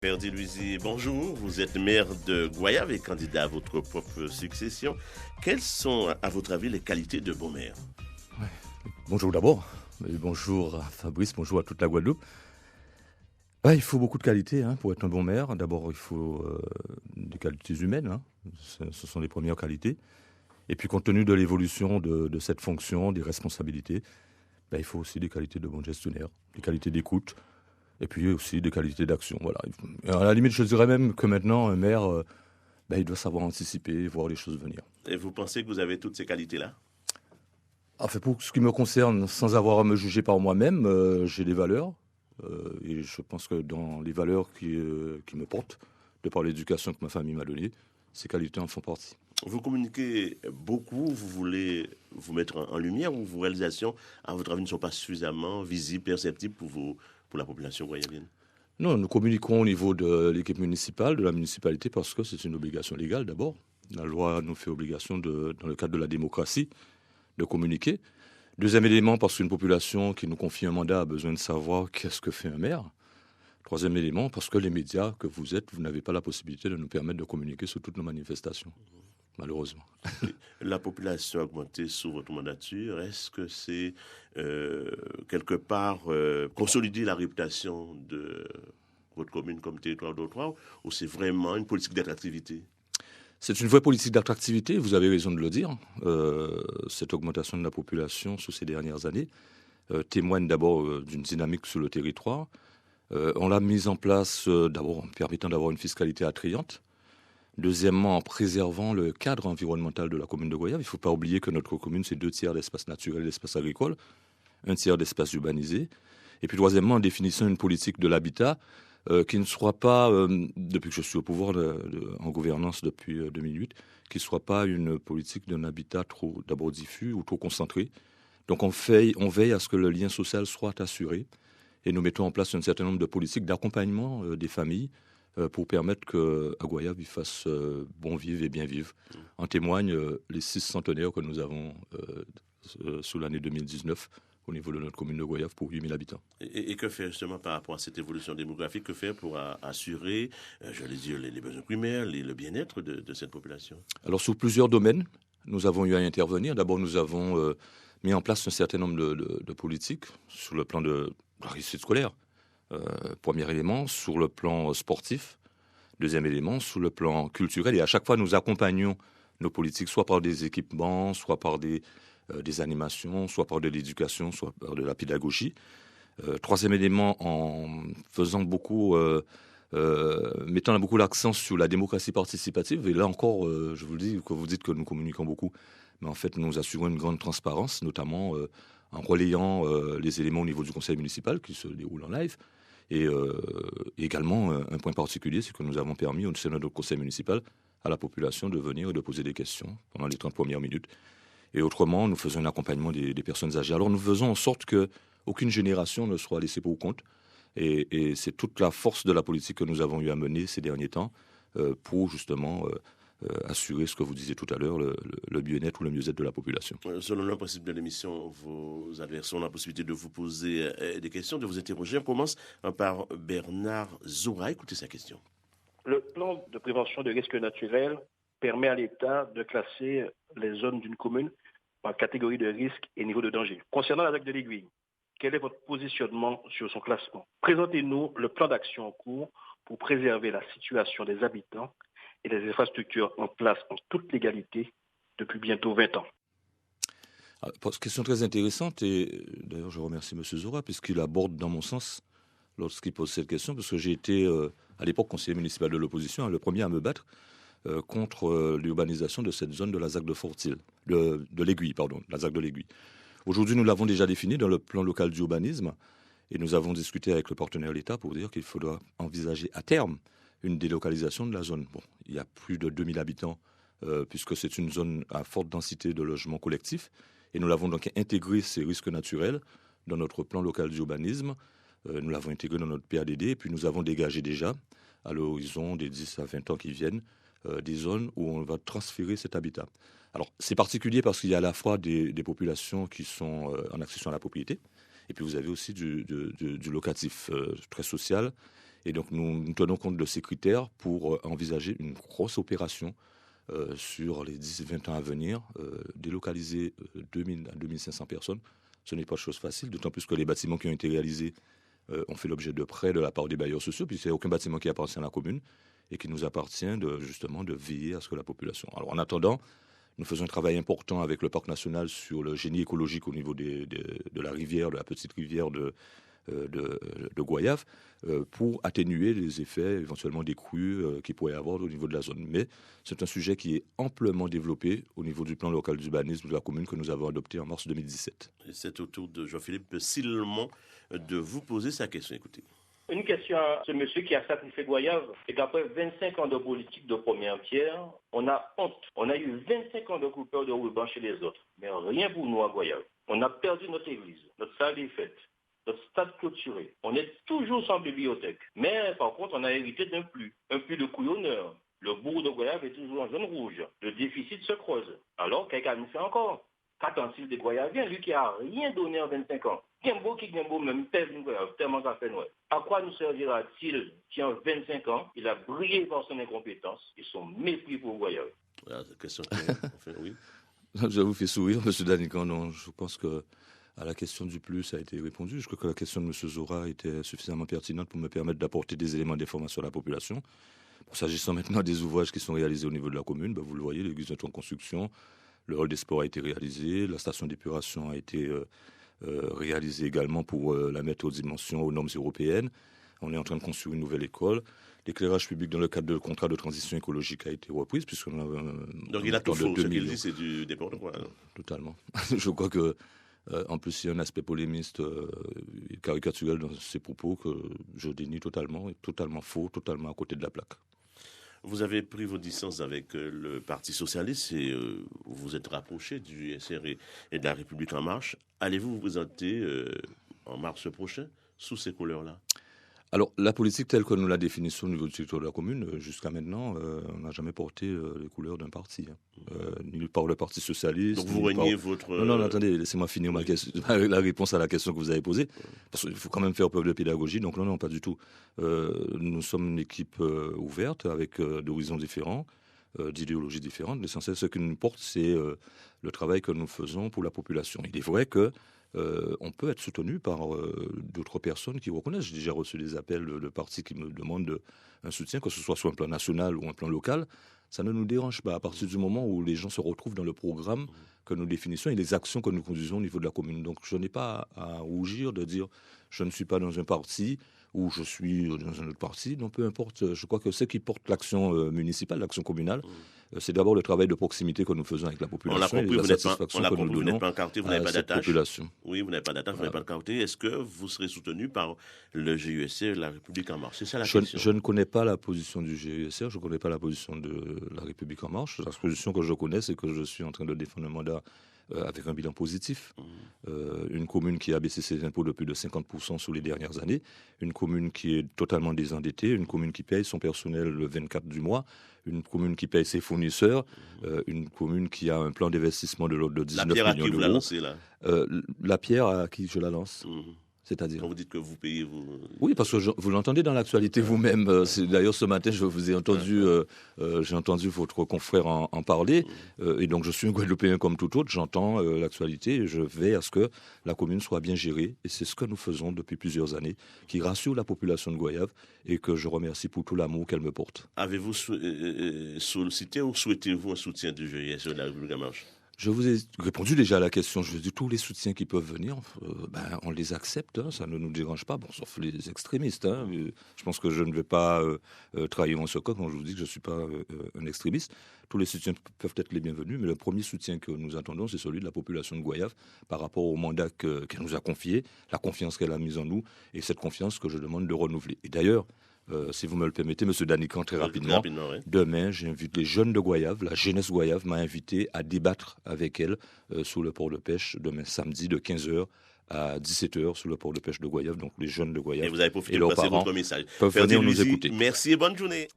Ferdi Louisi, bonjour. Vous êtes maire de Goyave et candidat à votre propre succession. Quelles sont, à votre avis, les qualités de bon maire? Bonjour d'abord, et bonjour à Fabrice, bonjour à toute la Guadeloupe. Il faut beaucoup de qualités pour être un bon maire. D'abord, il faut des qualités humaines, ce sont les premières qualités. Et puis, compte tenu de l'évolution de cette fonction, des responsabilités, il faut aussi des qualités de bon gestionnaire, des qualités d'écoute, et puis aussi des qualités d'action. Voilà. Et à la limite, je dirais même que maintenant, un maire, il doit savoir anticiper, voir les choses venir. Et vous pensez que vous avez toutes ces qualités-là? Pour ce qui me concerne, sans avoir à me juger par moi-même, j'ai des valeurs. Et je pense que dans les valeurs qui me portent, de par l'éducation que ma famille m'a donnée, ces qualités en font partie. Vous communiquez beaucoup, vous voulez vous mettre en lumière ou vos réalisations, à votre avis, ne sont pas suffisamment visibles, perceptibles pour la population guayabienne? Non, nous communiquons au niveau de l'équipe municipale, de la municipalité, parce que c'est une obligation légale d'abord. La loi nous fait obligation, dans le cadre de la démocratie, de communiquer. Deuxième élément, parce qu'une population qui nous confie un mandat a besoin de savoir qu'est-ce que fait un maire. Troisième élément, parce que les médias que vous êtes, vous n'avez pas la possibilité de nous permettre de communiquer sur toutes nos manifestations, malheureusement. La population a augmenté sous votre mandature. Est-ce que c'est quelque part consolider la réputation de votre commune comme territoire d'octroi ou c'est vraiment une politique d'attractivité? C'est une vraie politique d'attractivité, vous avez raison de le dire. Cette augmentation de la population sur ces dernières années témoigne d'abord d'une dynamique sur le territoire. On l'a mise en place d'abord en permettant d'avoir une fiscalité attrayante. Deuxièmement, en préservant le cadre environnemental de la commune de Goyave. Il ne faut pas oublier que notre commune, c'est 2 tiers d'espace naturel et d'espace agricole, 1 tiers d'espace urbanisé. Et puis troisièmement, en définissant une politique de l'habitat qui ne soit pas, depuis que je suis au pouvoir en gouvernance depuis 2008, qui ne soit pas une politique d'un habitat trop d'abord diffus ou trop concentré. Donc on veille à ce que le lien social soit assuré et nous mettons en place un certain nombre de politiques d'accompagnement des familles pour permettre qu'à Goyave, ils fassent bon vivre et bien vivre. En témoignent les 6 centenaires que nous avons sous l'année 2019 au niveau de notre commune de Goyave pour 8000 habitants. Et que faire justement par rapport à cette évolution démographique? Que faire pour assurer, j'allais dire, les besoins primaires, le bien-être de cette population? Alors, sur plusieurs domaines, nous avons eu à intervenir. D'abord, nous avons mis en place un certain nombre de politiques sur le plan de la réussite scolaire. Premier élément, sur le plan sportif. Deuxième élément, sur le plan culturel. Et à chaque fois, nous accompagnons nos politiques, soit par des équipements, soit par des animations, soit par de l'éducation, soit par de la pédagogie. Troisième élément, en faisant beaucoup, mettant beaucoup l'accent sur la démocratie participative. Et là encore, je vous le dis, que vous dites que nous communiquons beaucoup, mais en fait, nous assurons une grande transparence, notamment en relayant les éléments au niveau du conseil municipal qui se déroule en live. Et également, un point particulier, c'est que nous avons permis, au sein de notre conseil municipal, à la population de venir et de poser des questions pendant les 30 premières minutes. Et autrement, nous faisons un accompagnement des personnes âgées. Alors, nous faisons en sorte qu'aucune génération ne soit laissée pour compte. Et c'est toute la force de la politique que nous avons eu à mener ces derniers temps pour justement assurer ce que vous disiez tout à l'heure, le bien-être ou le mieux-être de la population. Selon le principe de l'émission, vos adversaires ont la possibilité de vous poser des questions, de vous interroger. On commence par Bernard Zora. Écoutez sa question. Le plan de prévention de risques naturels permet à l'État de classer les zones d'une commune par catégorie de risque et niveau de danger. Concernant la ZAC de l'Aiguille, quel est votre positionnement sur son classement? Présentez-nous le plan d'action en cours pour préserver la situation des habitants et les infrastructures en place en toute légalité depuis bientôt 20 ans. Question très intéressante et d'ailleurs je remercie M. Zora puisqu'il aborde dans mon sens lorsqu'il pose cette question parce que j'ai été à l'époque conseiller municipal de l'opposition, le premier à me battre contre l'urbanisation de cette zone de la ZAC de Fortil, de l'Aiguille, pardon, la ZAC de l'Aiguille. Aujourd'hui, nous l'avons déjà défini dans le plan local d'urbanisme et nous avons discuté avec le partenaire l'État pour dire qu'il faudra envisager à terme une délocalisation de la zone. Bon, il y a plus de 2000 habitants puisque c'est une zone à forte densité de logements collectifs et nous l'avons donc intégré ces risques naturels dans notre plan local d'urbanisme. Nous l'avons intégré dans notre PADD et puis nous avons dégagé déjà à l'horizon des 10 à 20 ans qui viennent des zones où on va transférer cet habitat. Alors, c'est particulier parce qu'il y a à la fois des populations qui sont en accession à la propriété, et puis vous avez aussi du locatif très social. Et donc, nous tenons compte de ces critères pour envisager une grosse opération sur les 10-20 ans à venir, délocaliser 2000 à 2500 personnes. Ce n'est pas chose facile, d'autant plus que les bâtiments qui ont été réalisés ont fait l'objet de prêts de la part des bailleurs sociaux, puisqu'il n'y a aucun bâtiment qui appartient à la commune et qui nous appartient justement de veiller à ce que la population... Alors, en attendant, nous faisons un travail important avec le Parc national sur le génie écologique au niveau de la rivière, de la petite rivière de Goyave, pour atténuer les effets éventuellement des crues qu'il pourrait y avoir au niveau de la zone. Mais c'est un sujet qui est amplement développé au niveau du plan local d'urbanisme de la commune que nous avons adopté en mars 2017. Et c'est au tour de Jean-Philippe Sillemont de vous poser sa question. Écoutez. Une question à ce monsieur qui a sacrifié Goyave, c'est qu'après 25 ans de politique de première pierre, on a honte. On a eu 25 ans de coupeurs de ruban chez les autres, mais rien pour nous à Goyave. On a perdu notre église, notre salle des fêtes, notre stade clôturé. On est toujours sans bibliothèque. Mais par contre, on a hérité d'un pluie de couillonneur. Le bourg de Goyave est toujours en jaune rouge. Le déficit se creuse. Alors, quelqu'un nous fait encore. Qu'attend-il des Goyaviens, lui qui n'a rien donné en 25 ans? Gambo qui Gambo même pèse une Goyave, tellement ça fait noir. À quoi nous servira-t-il qui en 25 ans, il a brillé par son incompétence et son mépris pour Goyave? Voilà, c'est question enfin, oui. Je vous fais sourire, M. Danican. Non, je pense que à la question du plus, ça a été répondu. Je crois que la question de M. Zora était suffisamment pertinente pour me permettre d'apporter des éléments d'information à la population. Bon, s'agissant maintenant des ouvrages qui sont réalisés au niveau de la commune, vous le voyez, l'église est en construction, le hall des sports a été réalisé, la station d'épuration a été réalisée également pour la mettre aux dimensions, aux normes européennes. On est en train de construire une nouvelle école. L'éclairage public dans le cadre du contrat de transition écologique a été repris, puisqu'on a... Donc il a tout faux, ce qu'il dit, c'est du n'importe quoi. Totalement. Je crois que en plus, il y a un aspect polémiste et caricatural dans ces propos que je dénie totalement, totalement faux, totalement à côté de la plaque. Vous avez pris vos distances avec le Parti socialiste et vous vous êtes rapproché du SR et de la République en marche. Allez-vous vous présenter en mars prochain sous ces couleurs-là? Alors, la politique telle que nous la définissons au niveau du territoire de la commune, jusqu'à maintenant, on n'a jamais porté les couleurs d'un parti. Ni par le Parti socialiste. Donc vous reniez votre... Non, attendez, laissez-moi finir la réponse à la question que vous avez posée. Parce qu'il faut quand même faire preuve de pédagogie. Donc non, pas du tout. Nous sommes une équipe ouverte, avec d'horizons différents, d'idéologies différentes. L'essentiel, ce qui nous porte, c'est le travail que nous faisons pour la population. Il est vrai que on peut être soutenu par d'autres personnes qui reconnaissent. J'ai déjà reçu des appels de partis qui me demandent un soutien, que ce soit sur un plan national ou un plan local. Ça ne nous dérange pas à partir du moment où les gens se retrouvent dans le programme que nous définissons et les actions que nous conduisons au niveau de la commune. Donc je n'ai pas à rougir de dire je ne suis pas dans un parti ou je suis dans un autre parti. Non, peu importe. Je crois que ce qui porte l'action municipale, l'action communale, c'est d'abord le travail de proximité que nous faisons avec la population. On l'a compris, vous n'êtes pas encarté, vous n'avez pas d'attache. Population. Oui, vous n'avez pas d'attache, vous n'avez pas de carté. Est-ce que vous serez soutenu par le GUSR, la République en marche? C'est ça la question. Je ne connais pas la position du GUSR, je ne connais pas la position de la République en marche. La position que je connais, c'est que je suis en train de défendre un mandat avec un bilan positif. Une commune qui a baissé ses impôts de plus de 50% sur les dernières années, une commune qui est totalement désendettée, une commune qui paye son personnel le 24 du mois, une commune qui paye ses fournisseurs, une commune qui a un plan d'investissement de l'ordre de 19 millions d'euros. La pierre à qui vous la lancez là? La pierre à qui je la lance. C'est-à-dire quand vous dites que vous payez, vous... Oui, parce que vous l'entendez dans l'actualité vous-même. D'ailleurs, ce matin, je vous ai entendu, j'ai entendu votre confrère en parler. Et donc, je suis un Guadeloupéen comme tout autre. J'entends l'actualité et je vais à ce que la commune soit bien gérée. Et c'est ce que nous faisons depuis plusieurs années, qui rassure la population de Goyave et que je remercie pour tout l'amour qu'elle me porte. Avez-vous sollicité ou souhaitez-vous un soutien du GIS de la République en marche? Je vous ai répondu déjà à la question. Je dis tous les soutiens qui peuvent venir, on les accepte. Ça ne nous dérange pas. Bon, sauf les extrémistes. Je pense que je ne vais pas trahir mon secret quand je vous dis que je ne suis pas un extrémiste. Tous les soutiens peuvent être les bienvenus, mais le premier soutien que nous attendons, c'est celui de la population de Goyave par rapport au mandat qu'elle nous a confié, la confiance qu'elle a mise en nous, et cette confiance que je demande de renouveler. Et d'ailleurs, si vous me le permettez, M. Danican, très rapidement, demain, j'invite les jeunes de Goyave, la jeunesse Goyave m'a invité à débattre avec elle sous le port de pêche demain samedi de 15h à 17h sous le port de pêche de Goyave. Donc les jeunes de Goyave et vous avez profité de passer votre message. peuvent venir nous écouter. Merci et bonne journée.